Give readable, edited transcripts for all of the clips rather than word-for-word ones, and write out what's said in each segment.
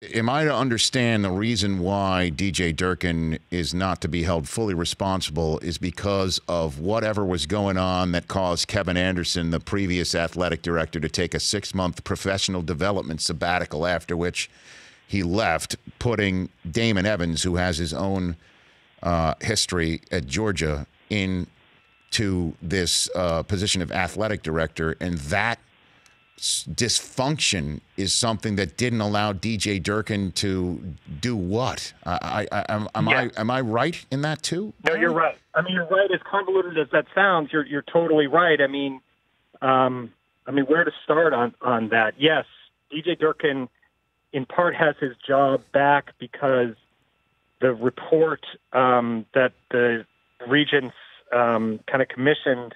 Am I to understand the reason why DJ Durkin is not to be held fully responsible is because of whatever was going on that caused Kevin Anderson, the previous athletic director, to take a 6-month professional development sabbatical, after which he left, putting Damon Evans, who has his own history at Georgia, into this position of athletic director, and that dysfunction is something that didn't allow DJ Durkin to do what? Am I right in that too? No, you're right. I mean, you're right. As convoluted as that sounds, you're totally right. I mean, where to start on that? Yes, DJ Durkin, in part, has his job back because the report that the Regents kind of commissioned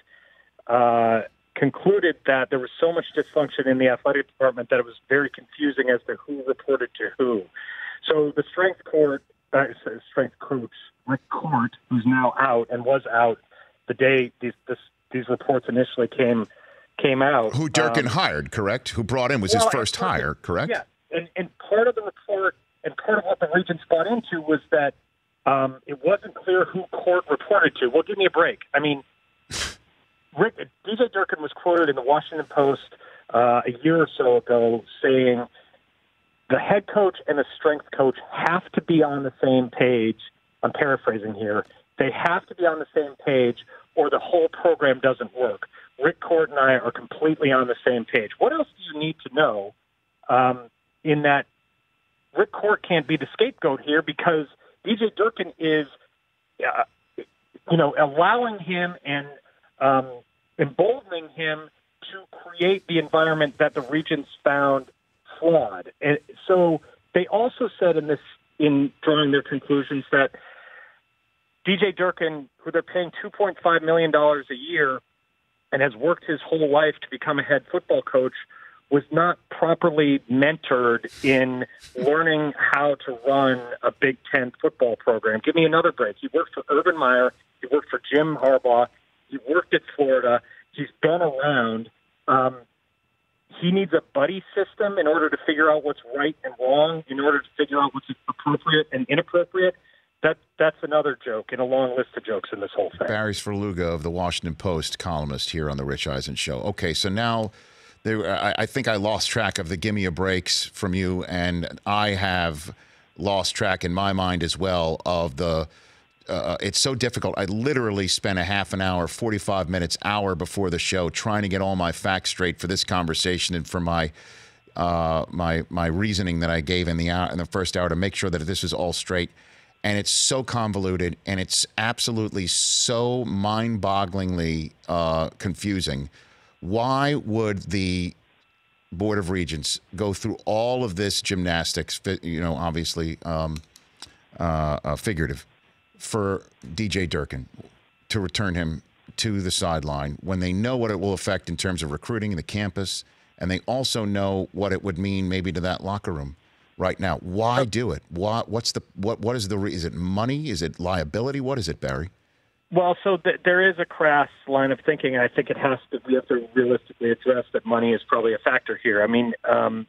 concluded that there was so much dysfunction in the athletic department that it was very confusing as to who reported to who. So the strength coach, Rick Court, who's now out and was out the day these reports initially came out. Who Durkin hired, correct? Who brought in was his first hire, correct? Yeah, and part of the report and part of what the Regents bought into was that it wasn't clear who Court reported to. Well, give me a break. I mean, DJ Durkin was quoted in the Washington Post a year or so ago saying the head coach and the strength coach have to be on the same page. I'm paraphrasing here. They have to be on the same page or the whole program doesn't work. Rick Court and I are completely on the same page. What else do you need to know in that Rick Court can't be the scapegoat here because DJ Durkin is, allowing him and emboldening him to create the environment that the Regents found flawed. And so they also said in drawing their conclusions that DJ Durkin, who they're paying $2.5 million a year and has worked his whole life to become a head football coach, was not properly mentored in learning how to run a Big Ten football program. Give me another break. He worked for Urban Meyer. He worked for Jim Harbaugh. He worked at Florida. He's been around. He needs a buddy system in order to figure out what's right and wrong, in order to figure out what's appropriate and inappropriate. That's another joke in a long list of jokes in this whole thing. Barry Svrluga of the Washington Post, columnist here on the Rich Eisen Show. Okay, so now I think I lost track of the gimme a breaks from you, and I have lost track in my mind as well of the it's so difficult. I literally spent a half an hour, 45 minutes, hour before the show trying to get all my facts straight for this conversation and for my my reasoning that I gave in the first hour to make sure that this is all straight. And it's so convoluted, and it's absolutely so mind-bogglingly confusing. Why would the Board of Regents go through all of this gymnastics, obviously figurative, for DJ Durkin to return him to the sideline when they know what it will affect in terms of recruiting the campus, and they also know what it would mean maybe to that locker room right now? Why do it? What is is it money? Is it liability? What is it, Barry? Well, so there is a crass line of thinking, and I think we have to realistically address that money is probably a factor here. I mean, I'm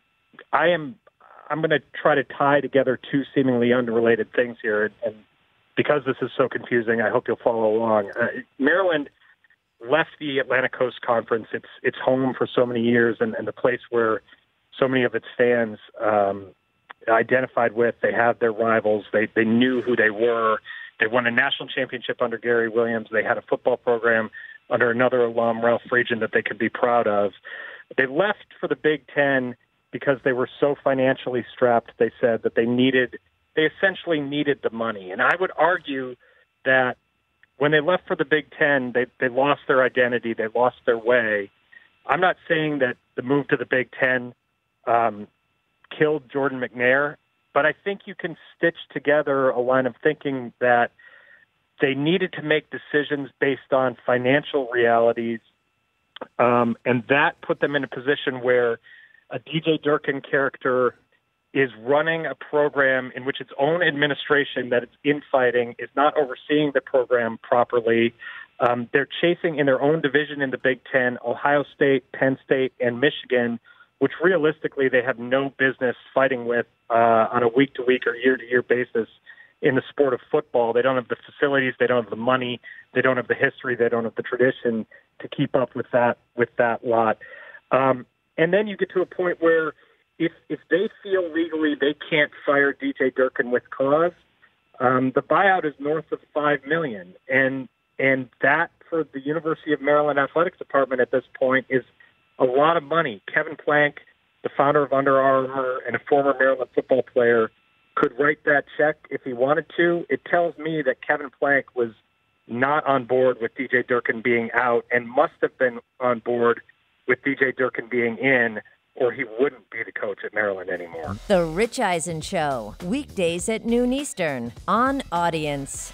going to try to tie together two seemingly unrelated things here, and because this is so confusing, I hope you'll follow along. Maryland left the Atlantic Coast Conference. It's home for so many years, and the place where so many of its fans identified with. They had their rivals. They knew who they were. They won a national championship under Gary Williams. They had a football program under another alum, Ralph Friedgen, that they could be proud of. They left for the Big Ten because they were so financially strapped, they said, that they essentially needed the money. And I would argue that when they left for the Big Ten, they lost their identity. They lost their way. I'm not saying that the move to the Big Ten killed Jordan McNair, but I think you can stitch together a line of thinking that they needed to make decisions based on financial realities, and that put them in a position where a DJ Durkin character is running a program in which its own administration that it's infighting is not overseeing the program properly. They're chasing in their own division in the Big Ten, Ohio State, Penn State, and Michigan, which realistically they have no business fighting with on a week-to-week or year-to-year basis in the sport of football. They don't have the facilities, they don't have the money, they don't have the history, they don't have the tradition to keep up with that lot. And then you get to a point where if they feel legally they can't fire DJ Durkin with cause, the buyout is north of $5 million, and that for the University of Maryland Athletics Department at this point is a lot of money. Kevin Plank, the founder of Under Armour and a former Maryland football player, could write that check if he wanted to. It tells me that Kevin Plank was not on board with DJ Durkin being out and must have been on board with DJ Durkin being in, or he wouldn't be the coach at Maryland anymore. The Rich Eisen Show, weekdays at noon Eastern on Audience.